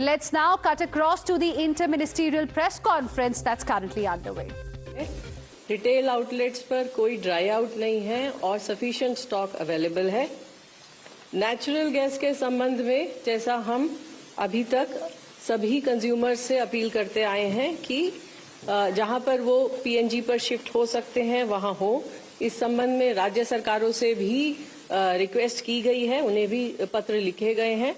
Let's now cut across to the inter-ministerial press conference that's currently underway. Retail outlets पर कोई dry out नहीं है और sufficient stock available है। Natural gas के संबंध में जैसा हम अभी तक सभी कंज्यूमर्स से अपील करते आए हैं कि जहां पर वो पीएनजी पर शिफ्ट हो सकते हैं वहां हो। इस संबंध में राज्य सरकारों से भी रिक्वेस्ट की गई है, उन्हें भी पत्र लिखे गए हैं।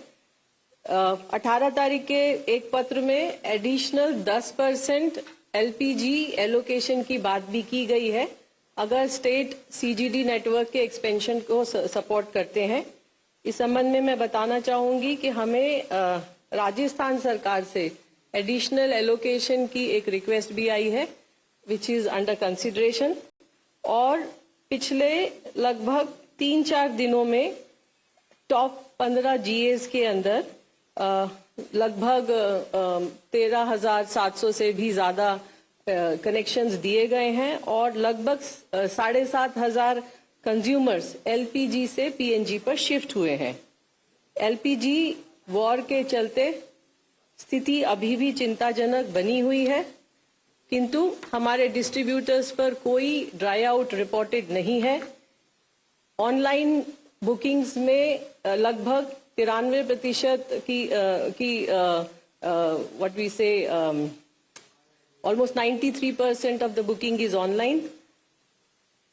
18 तारीख के एक पत्र में एडिशनल 10% एलपीजी एलोकेशन की बात भी की गई है अगर स्टेट सीजीडी नेटवर्क के एक्सपेंशन को सपोर्ट करते हैं। इस संबंध में मैं बताना चाहूंगी कि हमें राजस्थान सरकार से एडिशनल एलोकेशन की एक रिक्वेस्ट भी आई है विच इज अंडर कंसिडरेशन। और पिछले लगभग 3-4 दिनों में टॉप 15 जीएस के अंदर लगभग 13,700 से भी ज्यादा कनेक्शंस दिए गए हैं और लगभग 7,500 कंज्यूमर्स एलपीजी से पीएनजी पर शिफ्ट हुए हैं। एलपीजी वॉर के चलते स्थिति अभी भी चिंताजनक बनी हुई है, किंतु हमारे डिस्ट्रीब्यूटर्स पर कोई ड्राई आउट रिपोर्टेड नहीं है। ऑनलाइन बुकिंग्स में लगभग 93% की what we say almost 93% of the booking is online।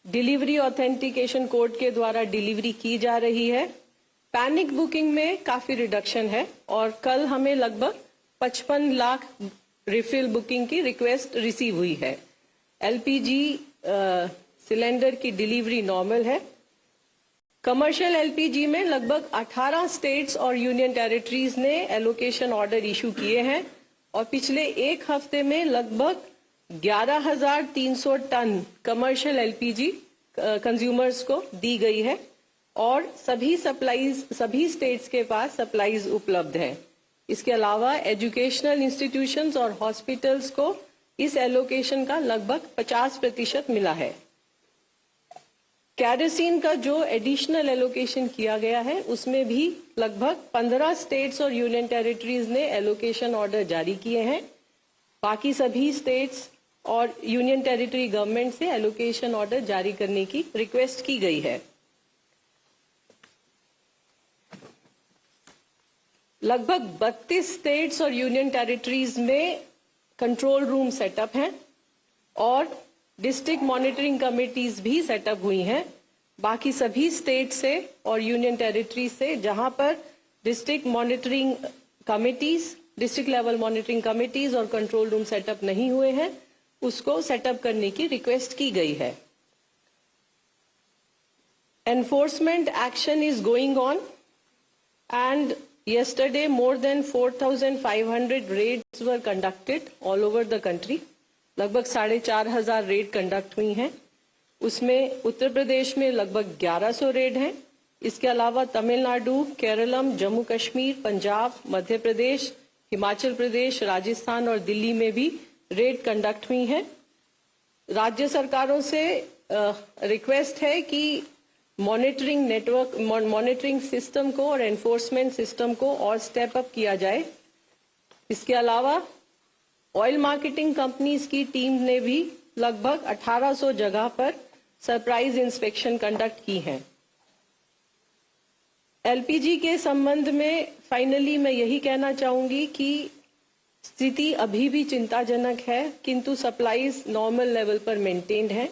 Delivery authentication code के द्वारा डिलीवरी की जा रही है। पैनिक बुकिंग में काफी रिडक्शन है और कल हमें लगभग 55 लाख रिफिल बुकिंग की रिक्वेस्ट रिसीव हुई है। एलपीजी सिलेंडर की डिलीवरी नॉर्मल है। कमर्शियल एलपीजी में लगभग 18 स्टेट्स और यूनियन टेरिटरीज ने एलोकेशन ऑर्डर इशू किए हैं और पिछले एक हफ्ते में लगभग 11,300 टन कमर्शियल एलपीजी कंज्यूमर्स को दी गई है और सभी स्टेट्स के पास सप्लाईज उपलब्ध है। इसके अलावा एजुकेशनल इंस्टीट्यूशंस और हॉस्पिटल्स को इस एलोकेशन का लगभग 50% मिला है। कैरोसिन का जो एडिशनल एलोकेशन किया गया है उसमें भी लगभग 15 स्टेट्स और यूनियन टेरिटरीज ने एलोकेशन ऑर्डर जारी किए हैं। बाकी सभी स्टेट्स और यूनियन टेरिटरी गवर्नमेंट से एलोकेशन ऑर्डर जारी करने की रिक्वेस्ट की गई है। लगभग 32 स्टेट्स और यूनियन टेरिटरीज में कंट्रोल रूम सेटअप हैं और डिस्ट्रिक्ट मॉनिटरिंग कमेटीज भी सेटअप हुई हैं। बाकी सभी स्टेट से और यूनियन टेरिटरी से जहां पर district monitoring committees, district level monitoring committees और कंट्रोल रूम सेटअप नहीं हुए हैं, उसको सेटअप करने की रिक्वेस्ट की गई है। Enforcement action is going on and yesterday more than 4,500 raids were conducted all over the country। लगभग 4,500 रेड कंडक्ट हुई हैं। उसमें उत्तर प्रदेश में लगभग 1100 रेड हैं। इसके अलावा तमिलनाडु, केरलम, जम्मू कश्मीर, पंजाब, मध्य प्रदेश, हिमाचल प्रदेश, राजस्थान और दिल्ली में भी रेड कंडक्ट हुई हैं। राज्य सरकारों से रिक्वेस्ट है कि मॉनिटरिंग सिस्टम को और एनफोर्समेंट सिस्टम को और स्टेप अप किया जाए। इसके अलावा ऑयल मार्केटिंग कंपनीज की टीम ने भी लगभग 1800 जगह पर सरप्राइज इंस्पेक्शन कंडक्ट की हैं। एलपीजी के संबंध में फाइनली मैं यही कहना चाहूंगी कि स्थिति अभी भी चिंताजनक है, किंतु सप्लाईज नॉर्मल लेवल पर मेंटेन्ड है।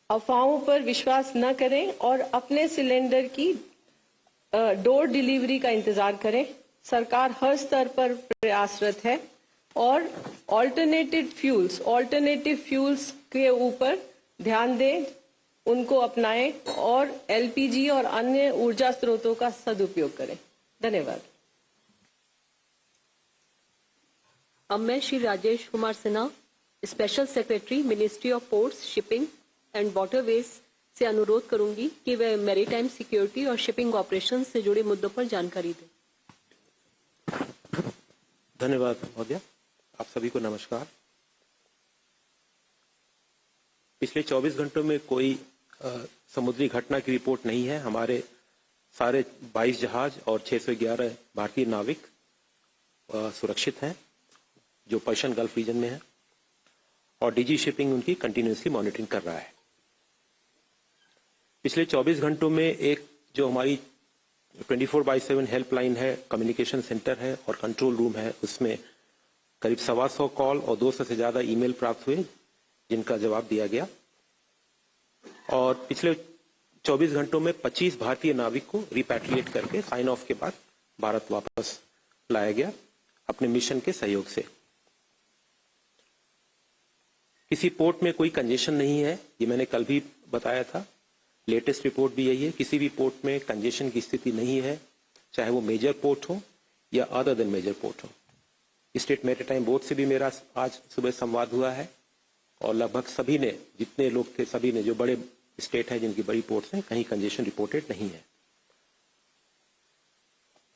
अफवाहों पर विश्वास न करें और अपने सिलेंडर की डोर डिलीवरी का इंतजार करें। सरकार हर स्तर पर प्रयासरत है और ऑल्टरनेटिव फ्यूल्स के ऊपर ध्यान दें, उनको अपनाएं और एलपीजी और अन्य ऊर्जा स्रोतों का सदुपयोग करें। धन्यवाद। अब मैं Shri Rajesh Kumar Sinha, special secretary ministry of ports, shipping and waterways से अनुरोध करूंगी कि वे मैरीटाइम सिक्योरिटी और शिपिंग ऑपरेशन से जुड़े मुद्दों पर जानकारी दें। धन्यवाद महोदय। आप सभी को नमस्कार। पिछले 24 घंटों में कोई समुद्री घटना की रिपोर्ट नहीं है। हमारे सारे 22 जहाज और 611 भारतीय नाविक सुरक्षित हैं जो पर्शियन गल्फ रीजन में है, और डीजी शिपिंग उनकी कंटिन्यूसली मॉनिटरिंग कर रहा है। पिछले 24 घंटों में एक जो हमारी 24/7 हेल्पलाइन है, कम्युनिकेशन सेंटर है और कंट्रोल रूम है, उसमें करीब 125 कॉल और 200 से ज्यादा ईमेल प्राप्त हुए जिनका जवाब दिया गया। और पिछले 24 घंटों में 25 भारतीय नाविक को रिपैट्रिएट करके साइन ऑफ के बाद भारत वापस लाया गया अपने मिशन के सहयोग से। किसी पोर्ट में कोई कंजेशन नहीं है, ये मैंने कल भी बताया था। लेटेस्ट रिपोर्ट भी यही है, किसी भी पोर्ट में कंजेशन की स्थिति नहीं है, चाहे वो मेजर पोर्ट हो या अदर देन मेजर पोर्ट हो। स्टेट मैरीटाइम बोर्ड से भी मेरा आज सुबह संवाद हुआ है और लगभग सभी ने, जितने लोग थे सभी ने, जो बड़े स्टेट हैं जिनकी बड़ी पोर्ट्स हैं, कहीं कंजेशन रिपोर्टेड नहीं है।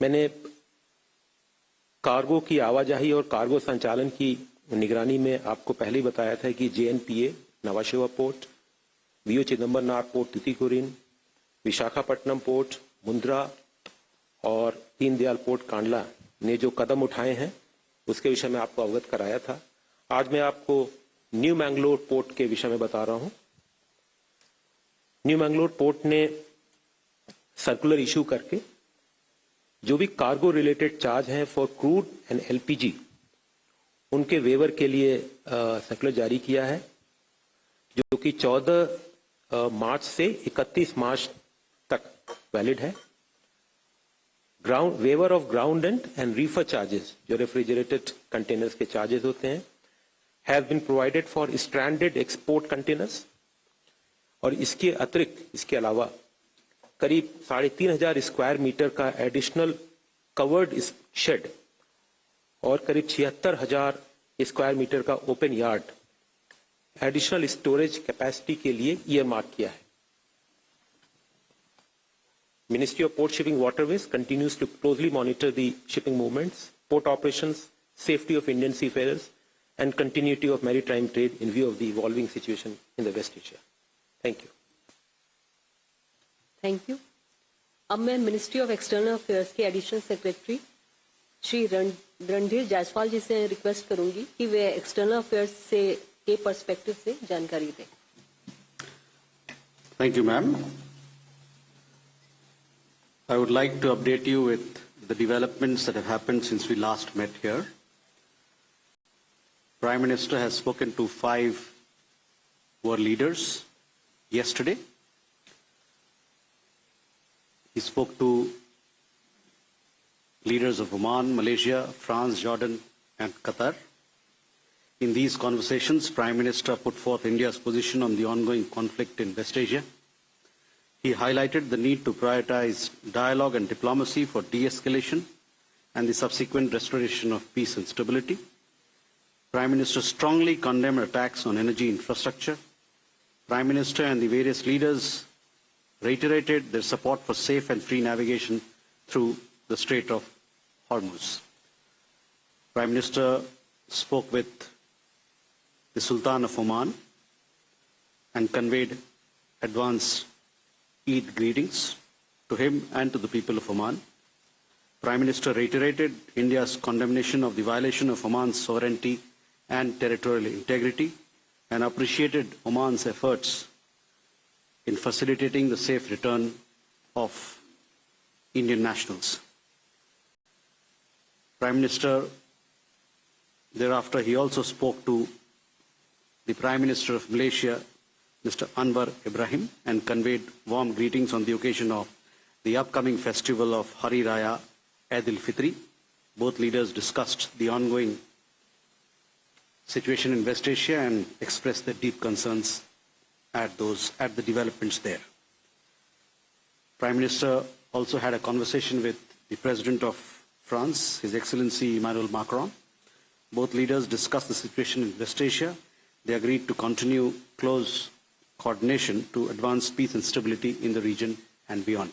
मैंने कार्गो की आवाजाही और कार्गो संचालन की निगरानी में आपको पहले ही बताया था कि JNPA Nhava Sheva port, VO Chidambaranar port Tuticorin, Visakhapatnam port, Mundra और दीनदयाल पोर्ट कांडला ने जो कदम उठाए हैं उसके विषय में आपको अवगत कराया था। आज मैं आपको न्यू मैंगलोर पोर्ट के विषय में बता रहा हूं। न्यू मैंगलोर पोर्ट ने सर्कुलर इशू करके जो भी कार्गो रिलेटेड चार्ज हैं फॉर क्रूड एंड LPG, उनके वेवर के लिए सर्कुलर जारी किया है, जो कि 14 मार्च से 31 मार्च तक वैलिड है। Waiver of ground and reefer charges, जो रेफ्रिजरेटेड कंटेनर्स के चार्जेस होते हैं, have been provided for stranded export containers. और इसके अतिरिक्त, इसके अलावा करीब 3,500 स्क्वायर मीटर का एडिशनल कवर्ड शेड और करीब 76,000 स्क्वायर मीटर का open yard additional storage capacity के लिए ईयरमार्क किया है। Ministry of Port Shipping Waterways continues to closely monitor the shipping movements, port operations, safety of Indian seafarers, and continuity of maritime trade in view of the evolving situation in the West Asia. Thank you. Thank you. अब मैं ministry of external affairs के additional secretary Shri Randhir Jaiswal जी से request करूंगी कि वे external affairs से के perspective से जानकारी दें। Thank you, ma'am. I would like to update you with the developments that have happened since we last met here. Prime Minister has spoken to 5 world leaders yesterday. He spoke to leaders of Oman, Malaysia, France, Jordan, and Qatar. In these conversations, Prime Minister put forth India's position on the ongoing conflict in West Asia. He highlighted the need to prioritize dialogue and diplomacy for de-escalation and the subsequent restoration of peace and stability. Prime Minister strongly condemned attacks on energy infrastructure. Prime Minister and the various leaders reiterated their support for safe and free navigation through the Strait of Hormuz. Prime Minister spoke with the Sultan of Oman and conveyed advanced Eid greetings to him and to the people of Oman. Prime Minister reiterated India's condemnation of the violation of Oman's sovereignty and territorial integrity and appreciated Oman's efforts in facilitating the safe return of Indian nationals. Prime Minister, thereafter, he also spoke to the Prime Minister of Malaysia, Mr. Anwar Ibrahim, and conveyed warm greetings on the occasion of the upcoming festival of Hari Raya Eid al-Fitri. Both leaders discussed the ongoing situation in West Asia and expressed their deep concerns at the developments there. Prime Minister also had a conversation with the President of France, His Excellency Emmanuel Macron. Both leaders discussed the situation in West Asia. They agreed to continue close coordination to advance peace and stability in the region and beyond.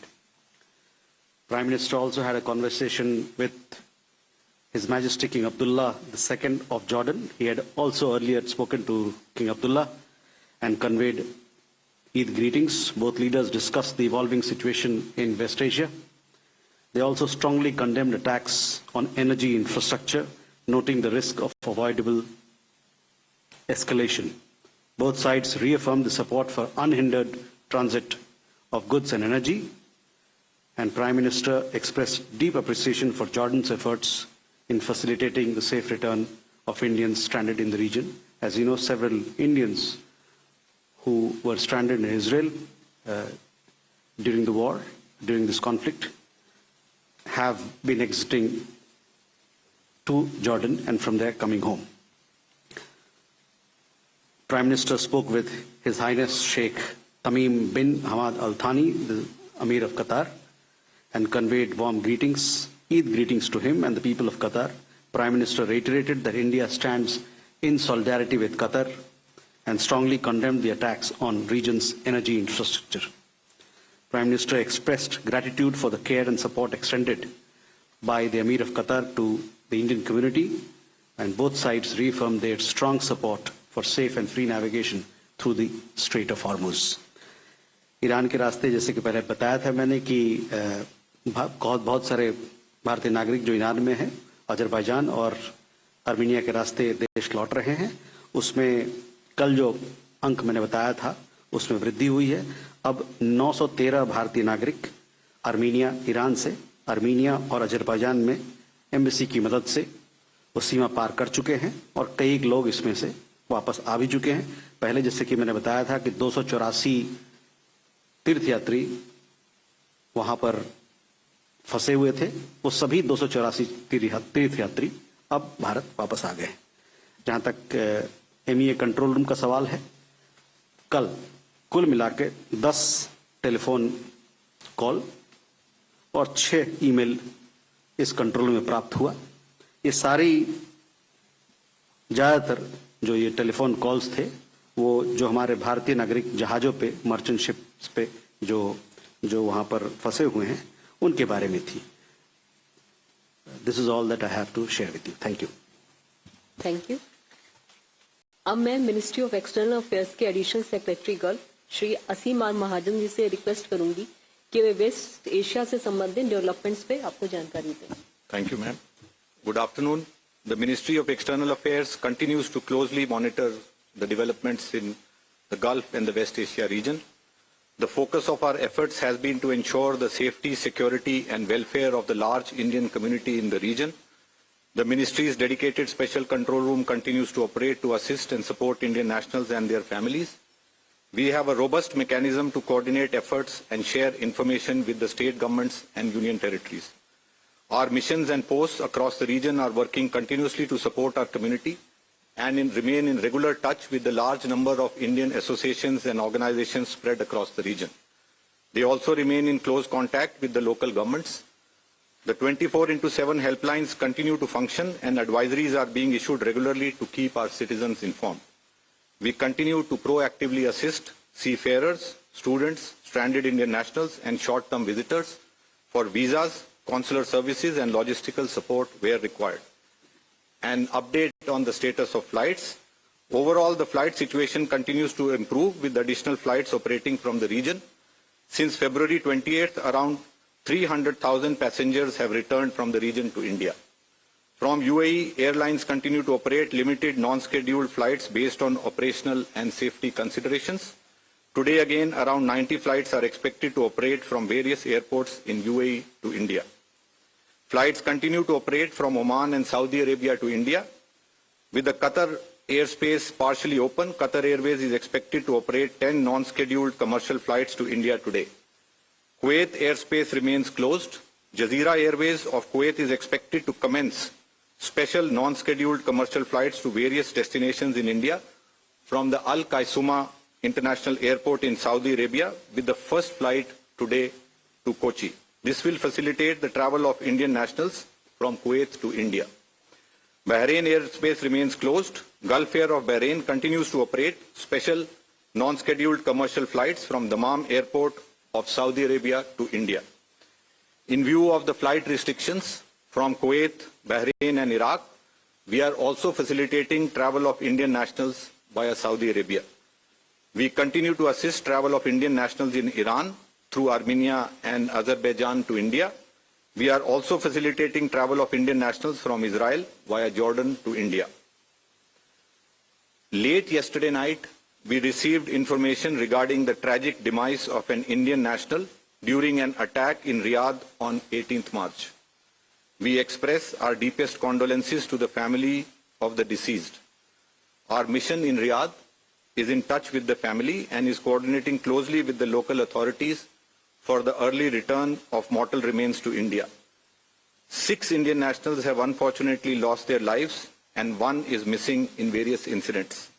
Prime Minister also had a conversation with His Majesty King Abdullah II of Jordan. He had also earlier spoken to King Abdullah and conveyed Eid greetings. Both leaders discussed the evolving situation in West Asia. They also strongly condemned attacks on energy infrastructure, noting the risk of avoidable escalation. Both sides reaffirmed the support for unhindered transit of goods and energy, and Prime Minister expressed deep appreciation for Jordan's efforts in facilitating the safe return of Indians stranded in the region. As you know, several Indians who were stranded in Israel during the war, during this conflict, have been exiting to Jordan and from there coming home. Prime Minister spoke with His Highness Sheikh Tamim bin Hamad Al Thani, the Emir of Qatar, and conveyed warm greetings, Eid greetings to him and the people of Qatar. Prime Minister reiterated that India stands in solidarity with Qatar and strongly condemned the attacks on region's energy infrastructure. Prime Minister expressed gratitude for the care and support extended by the Emir of Qatar to the Indian community, and both sides reaffirmed their strong support for safe and free navigation through the Strait of Hormuz. Iran के रास्ते, जैसे कि पहले बताया था मैंने, कि बहुत सारे भारतीय नागरिक जो ईरान में हैं, अजरबैजान और आर्मीनिया के रास्ते देश लौट रहे हैं। उसमें कल जो अंक मैंने बताया था उसमें वृद्धि हुई है। अब 913 भारतीय नागरिक आर्मीनिया, ईरान से आर्मीनिया और अजरबैजान में एम्बेसी की मदद से वो सीमा पार कर चुके हैं और कई लोग इसमें से वापस आ भी चुके हैं। पहले जैसे कि मैंने बताया था कि 284 तीर्थयात्री वहां पर फंसे हुए थे, वो सभी 284 तीर्थयात्री अब भारत वापस आ गए। जहां तक एमईए कंट्रोल रूम का सवाल है, कल कुल मिला के 10 टेलीफोन कॉल और 6 ईमेल इस कंट्रोल में प्राप्त हुआ। ये सारी ज्यादातर जो ये टेलीफोन कॉल्स थे वो जो हमारे भारतीय नागरिक जहाजों पे, मर्चेंट शिप्स पे जो वहां पर फंसे हुए हैं उनके बारे में थी। This is all that I have to share with you. Thank you. Thank you. अब मैं मिनिस्ट्री ऑफ एक्सटर्नल अफेयर्स के additional secretary girl Shri Asim R Mahajan ji से रिक्वेस्ट करूंगी कि वे वेस्ट एशिया से संबंधित डेवलपमेंट्स पे आपको जानकारी दें। Thank you, ma'am. Good afternoon. The Ministry of External Affairs continues to closely monitor the developments in the Gulf and the West Asia region. The focus of our efforts has been to ensure the safety, security and welfare of the large Indian community in the region. The Ministry's dedicated special control room continues to operate to assist and support Indian nationals and their families. We have a robust mechanism to coordinate efforts and share information with the state governments and union territories. Our missions and posts across the region are working continuously to support our community and remain in regular touch with the large number of Indian associations and organizations spread across the region. They also remain in close contact with the local governments. The 24/7 helplines continue to function and advisories are being issued regularly to keep our citizens informed. We continue to proactively assist seafarers, students, stranded Indian nationals and short-term visitors for visas, consular services and logistical support where required. An update on the status of flights. Overall, the flight situation continues to improve with additional flights operating from the region. Since February 28th, around 300,000 passengers have returned from the region to India. From UAE, airlines continue to operate limited non-scheduled flights based on operational and safety considerations. Today again, around 90 flights are expected to operate from various airports in UAE to India. Flights continue to operate from Oman and Saudi Arabia to India. With the Qatar airspace partially open, Qatar Airways is expected to operate 10 non-scheduled commercial flights to India today. Kuwait airspace remains closed. Jazeera Airways of Kuwait is expected to commence special non-scheduled commercial flights to various destinations in India from the Al Qaisuma International Airport in Saudi Arabia, with the first flight today to Kochi. This will facilitate the travel of Indian nationals from Kuwait to India. Bahrain airspace remains closed. Gulf Air of Bahrain continues to operate special non-scheduled commercial flights from Dammam Airport of Saudi Arabia to India. In view of the flight restrictions from Kuwait, Bahrain and Iraq, we are also facilitating travel of Indian nationals via Saudi Arabia. We continue to assist travel of Indian nationals in Iran through Armenia and Azerbaijan to India. We are also facilitating travel of Indian nationals from Israel via Jordan to India. Late yesterday night, we received information regarding the tragic demise of an Indian national during an attack in Riyadh on 18th March. We express our deepest condolences to the family of the deceased. Our mission in Riyadh is in touch with the family and is coordinating closely with the local authorities for the early return of mortal remains to India. 6 Indian nationals have unfortunately lost their lives and 1 is missing in various incidents.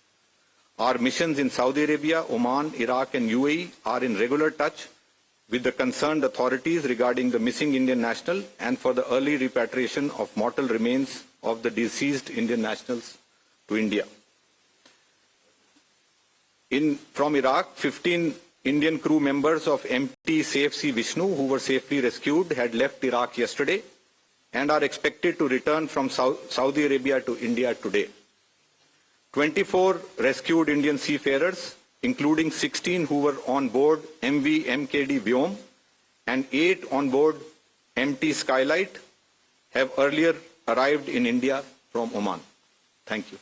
Our missions in Saudi Arabia, Oman, Iraq and UAE are in regular touch with the concerned authorities regarding the missing Indian national and for the early repatriation of mortal remains of the deceased Indian nationals to India. From Iraq, 15 Indian crew members of MT Safe Sea Vishnu who were safely rescued had left Iraq yesterday and are expected to return from Saudi Arabia to India today. 24 rescued Indian seafarers, including 16 who were on board MV MKD Vyom and 8 on board MT Skylight, have earlier arrived in India from Oman. Thank you.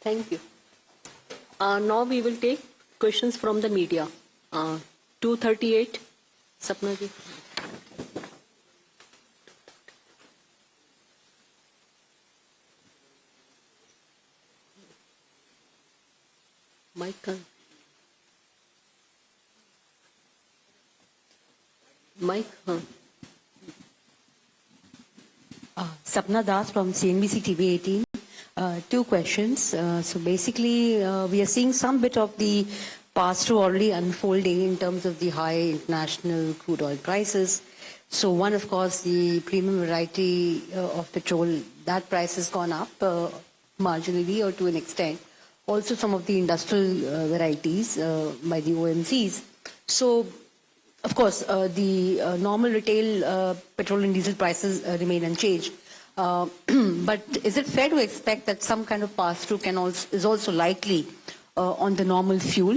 Thank you. Now we will take questions from the media. 238, Sapna ji. Mike. Sapna Das from CNBC TV 18. 2 questions. So basically, we are seeing some bit of the pass-through already unfolding in terms of the high international crude oil prices. So one, of course, the premium variety of petrol, that price has gone up marginally or to an extent. Also some of the industrial varieties by the OMCs. So, of course, the normal retail petrol and diesel prices remain unchanged. But is it fair to expect that some kind of pass-through is also likely on the normal fuel,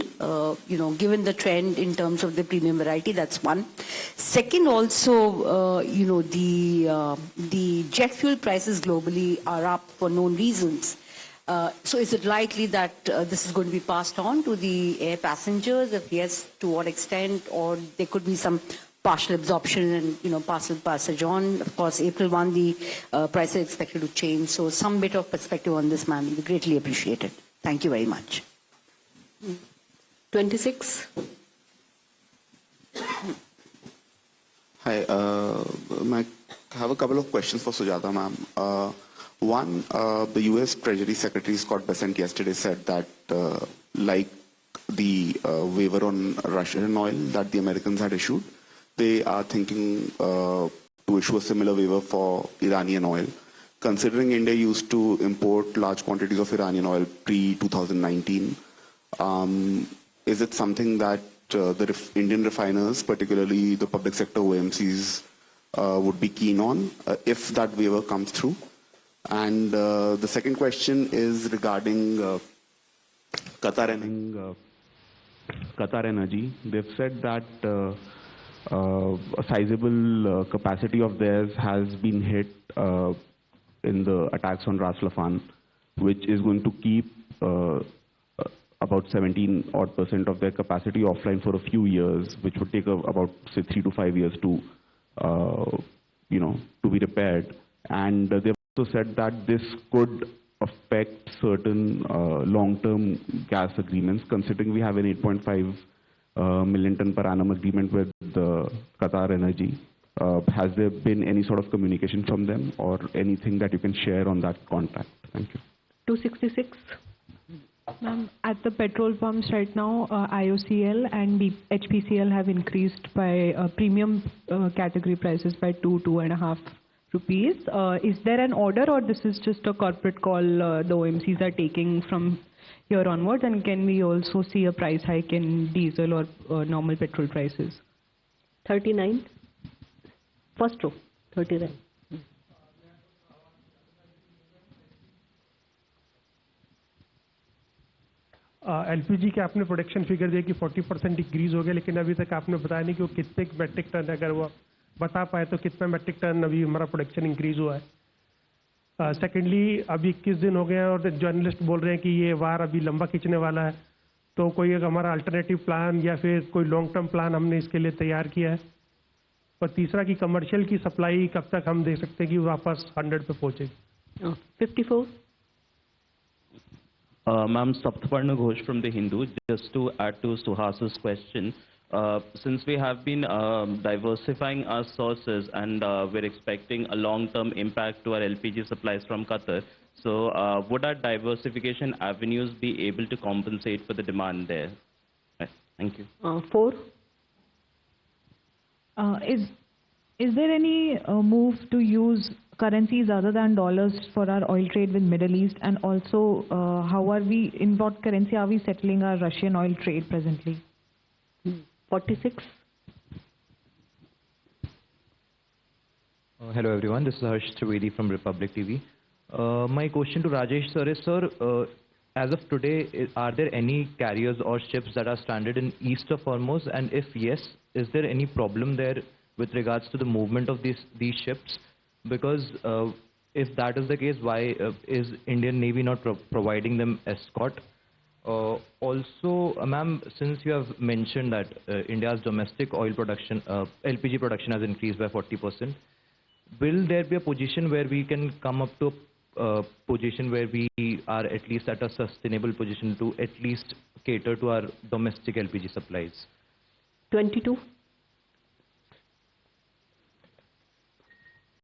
given the trend in terms of the premium variety? That's one. Second, also, the jet fuel prices globally are up for known reasons. So is it likely that this is going to be passed on to the air passengers? If yes, to what extent? Or there could be some partial absorption and, partial passage on. Of course, April 1, the price is expected to change. So some bit of perspective on this, ma'am, we greatly appreciate it. Thank you very much. 26. Hi, I have a couple of questions for Sujata, ma'am. One, the U.S. Treasury Secretary Scott Bessent yesterday said that, like the waiver on Russian oil that the Americans had issued, they are thinking to issue a similar waiver for Iranian oil. Considering India used to import large quantities of Iranian oil pre-2019, is it something that the Indian refiners, particularly the public sector OMCs, would be keen on if that waiver comes through? And the second question is regarding Qatar Energy. They've said that a sizable capacity of theirs has been hit in the attacks on Ras Laffan, which is going to keep about 17% of their capacity offline for a few years, which would take about, say, 3 to 5 years to be repaired. And they've also said that this could affect certain long-term gas agreements, considering we have an 8.5 million ton per annum agreement with Qatar Energy. Has there been any sort of communication from them or anything that you can share on that contract? Thank you. 266. Ma'am, at the petrol pumps right now, IOCL and HPCL have increased by premium category prices by 2.5 rupees. Is there an order or this is just a corporate call the OMCs are taking from here onwards? And can we also see a price hike in diesel or normal petrol prices? 39. First row. 39. LPG के आपने production figure दिया कि 40% decrease हो गया, लेकिन अभी तक आपने बताया नहीं कि वो कितने मैट्रिक टन, अगर वो बता पाए तो कितना मेट्रिक टन अभी हमारा प्रोडक्शन इंक्रीज हुआ है। सेकेंडली, अभी 21 दिन हो गए हैं और जर्नलिस्ट बोल रहे हैं कि ये वार अभी लंबा खींचने वाला है, तो कोई एक हमारा अल्टरनेटिव प्लान या फिर कोई लॉन्ग टर्म प्लान हमने इसके लिए तैयार किया है। और तीसरा कि कमर्शियल की सप्लाई कब तक हम देख सकते हैं कि वापस 100 पे पहुंचेगी। 54. Ma'am, Saptaparna Ghosh from The Hindu. Just to add to Suhas's question, since we have been diversifying our sources and we're expecting a long-term impact to our LPG supplies from Qatar, so would our diversification avenues be able to compensate for the demand there? Right. Thank you. 4. Is there any move to use currencies other than dollars for our oil trade with Middle East, and also how are we, in what currency are we settling our Russian oil trade presently? 46. Hello everyone, this is Harsh Trivedi from Republic TV. My question to Rajesh sir is, sir, as of today, are there any carriers or ships that are stranded in east of Hormuz, and if yes, is there any problem there with regards to the movement of these ships? Because if that is the case, why is Indian Navy not providing them escort? Also, ma'am, since you have mentioned that India's domestic oil production, LPG production has increased by 40%, will there be a position where we can come up to a position where we are at least at a sustainable position to at least cater to our domestic LPG supplies? 22.